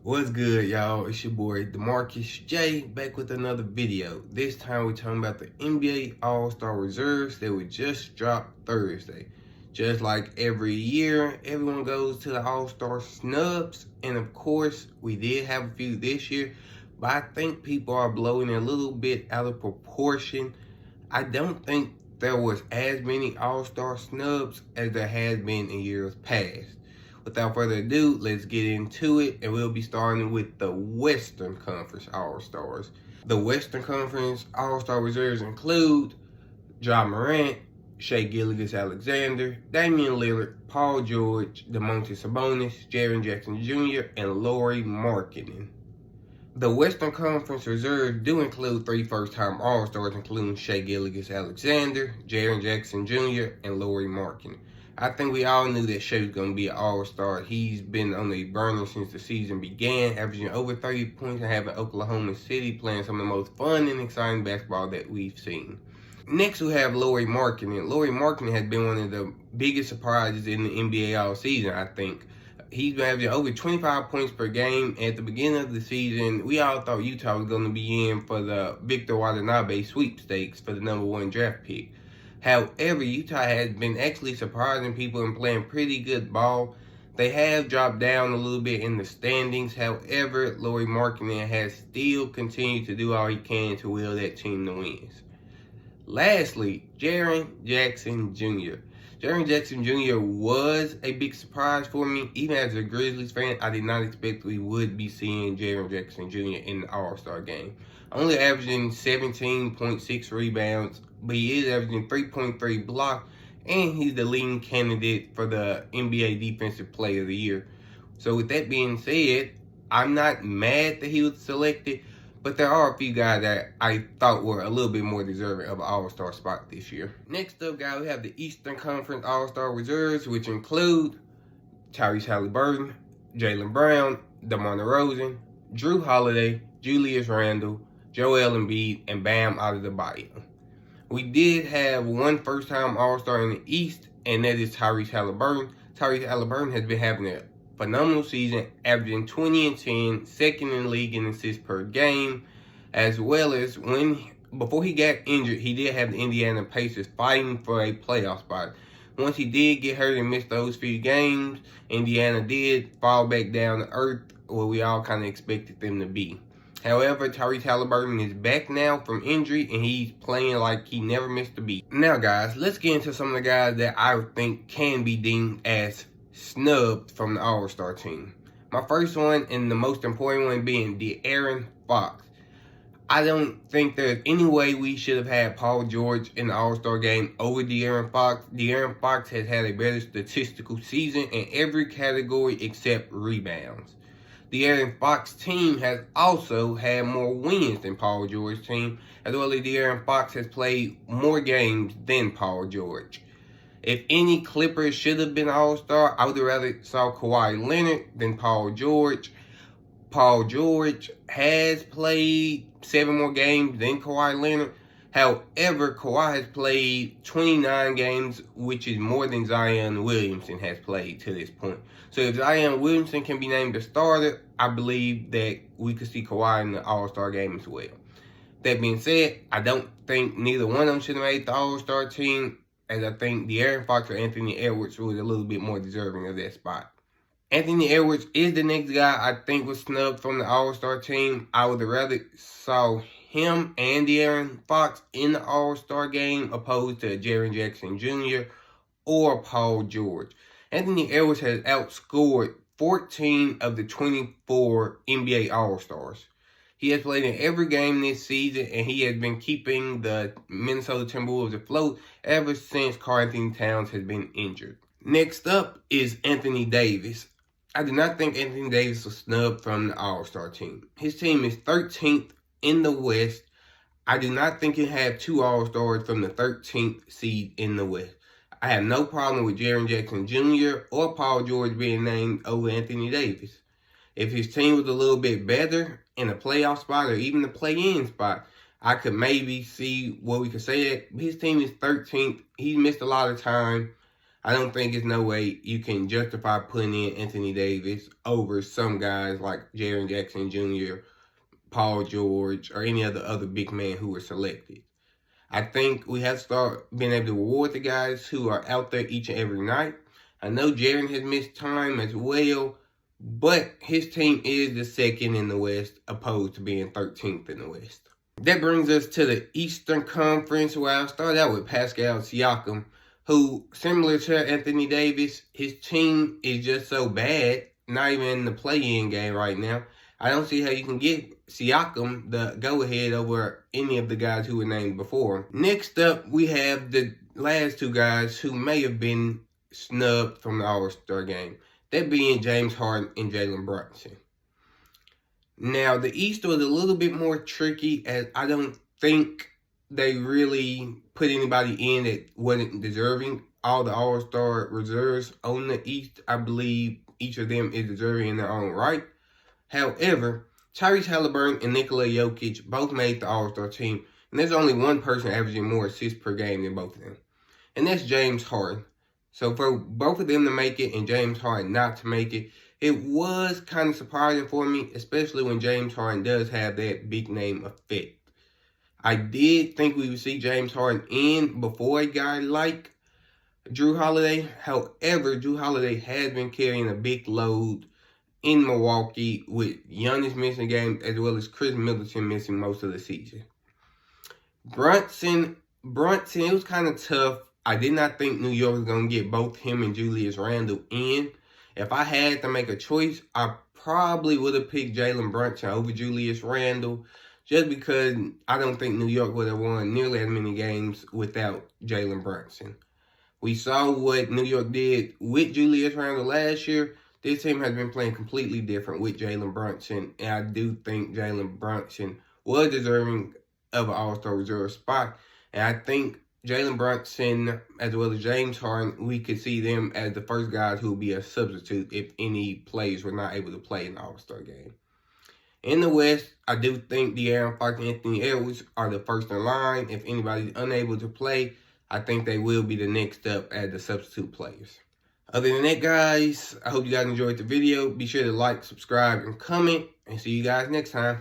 What's good, y'all? It's your boy DeMarcus J back with another video. This time we're talking about the NBA All-Star reserves that would just drop Thursday. Just like every year, everyone goes to the All-Star Snubs, and of course, we did have a few this year, but I think people are blowing it a little bit out of proportion. I don't think there was as many All-Star Snubs as there has been in years past. Without further ado, let's get into it, and we'll be starting with the Western Conference All-Stars. The Western Conference All-Star reserves include Ja Morant, Shai Gilgeous-Alexander, Damian Lillard, Paul George, Domantas Sabonis, Jaren Jackson Jr., and Lauri Markkanen. The Western Conference reserves do include 3 first-time All-Stars, including Shai Gilgeous-Alexander, Jaren Jackson Jr., and Lauri Markkanen. I think we all knew that Shai was going to be an All-Star. He's been on the burner since the season began, averaging over 30 points and having Oklahoma City playing some of the most fun and exciting basketball that we've seen. Next, we have Lauri Markkanen. Lauri Markkanen has been one of the biggest surprises in the NBA all season, I think. He's been averaging over 25 points per game. At the beginning of the season, we all thought Utah was going to be in for the Victor Watanabe sweepstakes for the #1 draft pick. However, Utah has been actually surprising people and playing pretty good ball. They have dropped down a little bit in the standings. However, Lauri Markkanen has still continued to do all he can to will that team to wins. Lastly, Jaren Jackson Jr. Jaren Jackson Jr. was a big surprise for me. Even as a Grizzlies fan, I did not expect we would be seeing Jaren Jackson Jr. in the All-Star game. Only averaging 17.6 rebounds, but he is averaging 3.3 blocks, and he's the leading candidate for the NBA Defensive Player of the Year. So with that being said, I'm not mad that he was selected, but there are a few guys that I thought were a little bit more deserving of an All-Star spot this year. Next up, guys, we have the Eastern Conference All-Star reserves, which include Tyrese Halliburton, Jaylen Brown, DeMar DeRozan, Drew Holiday, Julius Randle, Joel Embiid, and Bam Adebayo. We did have one first-time All-Star in the East, and that is Tyrese Halliburton. Tyrese Halliburton has been having a phenomenal season, averaging 20 and 10, second in the league in assists per game, as well as before he got injured, he did have the Indiana Pacers fighting for a playoff spot. Once he did get hurt and miss those few games, Indiana did fall back down to earth where we all kind of expected them to be. However, Tyrese Halliburton is back now from injury, and he's playing like he never missed a beat. Now, guys, let's get into some of the guys that I think can be deemed as snubbed from the All-Star team. My first one, and the most important one, being De'Aaron Fox. I don't think there's any way we should have had Paul George in the All-Star game over De'Aaron Fox. De'Aaron Fox has had a better statistical season in every category except rebounds. De'Aaron Fox's team has also had more wins than Paul George's team, as well as De'Aaron Fox has played more games than Paul George. If any Clippers should have been All-Star, I would have rather saw Kawhi Leonard than Paul George. Paul George has played 7 more games than Kawhi Leonard. However, Kawhi has played 29 games, which is more than Zion Williamson has played to this point. So if Zion Williamson can be named a starter, I believe that we could see Kawhi in the All-Star game as well. That being said, I don't think neither one of them should have made the All-Star team, as I think De'Aaron Fox or Anthony Edwards was a little bit more deserving of that spot. Anthony Edwards is the next guy I think was snubbed from the All-Star team. I would have rather saw him and De'Aaron Fox in the All-Star game opposed to Jaren Jackson Jr. or Paul George. Anthony Edwards has outscored 14 of the 24 NBA All-Stars. He has played in every game this season, and he has been keeping the Minnesota Timberwolves afloat ever since Karl-Anthony Towns has been injured. Next up is Anthony Davis. I do not think Anthony Davis was snubbed from the All-Star team. His team is 13th in the West. I do not think he'll have 2 All-Stars from the 13th seed in the West. I have no problem with Jaren Jackson Jr. or Paul George being named over Anthony Davis. If his team was a little bit better in a playoff spot or even a play-in spot, I could maybe see what we could say that. His team is 13th. He's missed a lot of time. I don't think there's no way you can justify putting in Anthony Davis over some guys like Jaren Jackson Jr., Paul George, or any of the other big men who were selected. I think we have to start being able to reward the guys who are out there each and every night. I know Jaren has missed time as well, but his team is the second in the West, opposed to being 13th in the West. That brings us to the Eastern Conference, where I'll start out with Pascal Siakam, who, similar to Anthony Davis, his team is just so bad, not even in the play-in game right now. I don't see how you can get Siakam the go-ahead over any of the guys who were named before him. Next up, we have the last two guys who may have been snubbed from the All-Star game. That being James Harden and Jalen Brunson. Now, the East was a little bit more tricky, as I don't think they really put anybody in that wasn't deserving. All the All-Star reserves on the East, I believe each of them is deserving in their own right. However, Tyrese Halliburton and Nikola Jokic both made the All-Star team, and there's only one person averaging more assists per game than both of them, and that's James Harden. So for both of them to make it and James Harden not to make it, it was kind of surprising for me, especially when James Harden does have that big name effect. I did think we would see James Harden in before a guy like Jrue Holiday. However, Jrue Holiday has been carrying a big load in Milwaukee, with Giannis missing games as well as Chris Middleton missing most of the season. Brunson, it was kind of tough. I did not think New York was going to get both him and Julius Randle in. If I had to make a choice, I probably would have picked Jalen Brunson over Julius Randle, just because I don't think New York would have won nearly as many games without Jalen Brunson. We saw what New York did with Julius Randle last year. This team has been playing completely different with Jalen Brunson, and I do think Jalen Brunson was deserving of an All-Star reserve spot. And I think Jalen Brunson, as well as James Harden, we could see them as the first guys who will be a substitute if any players were not able to play in the All-Star game. In the West, I do think De'Aaron Fox and Anthony Edwards are the first in line. If anybody's unable to play, I think they will be the next up as the substitute players. Other than that, guys, I hope you guys enjoyed the video. Be sure to like, subscribe, and comment, and see you guys next time.